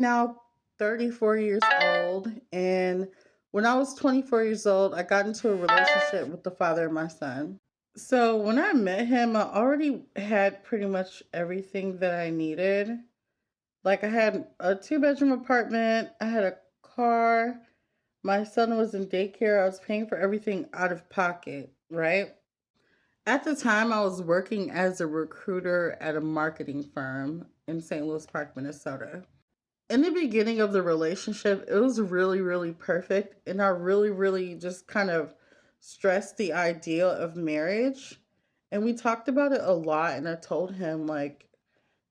Now 34 years old, and when I was 24 years old, I got into a relationship with the father of my son. So when I met him, I already had pretty much everything that I needed. Like I had a two-bedroom apartment, I had a car, my son was in daycare, I was paying for everything out of pocket, right? At the time, I was working as a recruiter at a marketing firm in St. Louis Park, Minnesota. In the beginning of the relationship, it was really, really perfect. And I really, really just kind of stressed the idea of marriage. And we talked about it a lot. And I told him, like,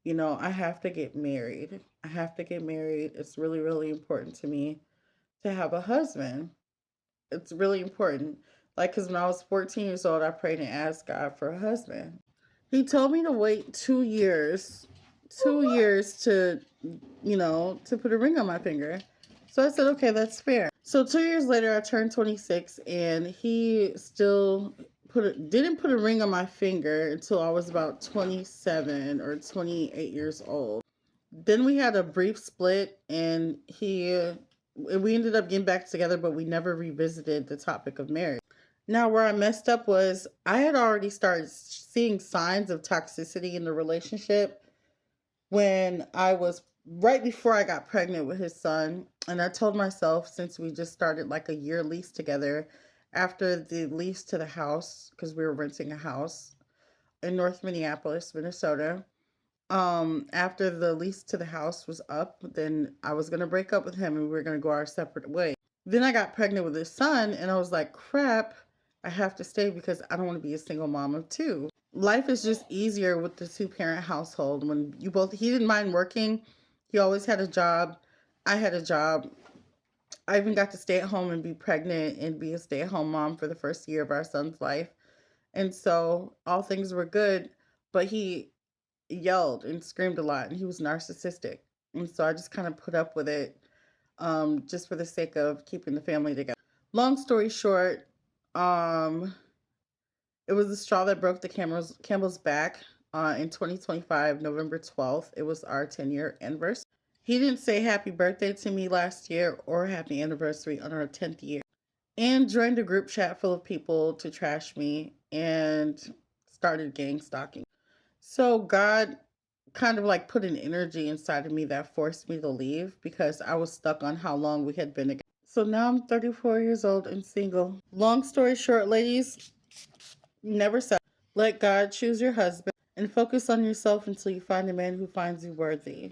I have to get married. I have to get married. It's really, really important to me to have a husband. It's really important. Like, because when I was 14 years old, I prayed and asked God for a husband. He told me to wait 2 years, 2 years to put a ring on my finger. So I said, okay, that's fair. So 2 years later, I turned 26, and he still didn't put a ring on my finger until I was about 27 or 28 years old. Then we had a brief split, and we ended up getting back together, but we never revisited the topic of marriage. Now, where I messed up was I had already started seeing signs of toxicity in the relationship when I was right before I got pregnant with his son. And I told myself, since we just started like a year lease together, after the lease to the house, because we were renting a house in North Minneapolis, Minnesota, after the lease to the house was up, then I was going to break up with him and we were going to go our separate ways. Then I got pregnant with his son, and I was like, crap, I have to stay because I don't want to be a single mom of two. Life is just easier with the two-parent household when he didn't mind working. He always had a job. I had a job. I even got to stay at home and be pregnant and be a stay-at-home mom for the first year of our son's life. And so all things were good, but he yelled and screamed a lot, and he was narcissistic. And so I just kind of put up with it, just for the sake of keeping the family together. Long story short, um, it was the straw that broke the camel's back. In 2025, November 12th, it was our 10-year anniversary. He didn't say happy birthday to me last year or happy anniversary on our 10th year, and joined a group chat full of people to trash me and started gang stalking. So God kind of like put an energy inside of me that forced me to leave because I was stuck on how long we had been together. So now I'm 34 years old and single. Long story short, ladies, never settle. Let God choose your husband and focus on yourself until you find a man who finds you worthy.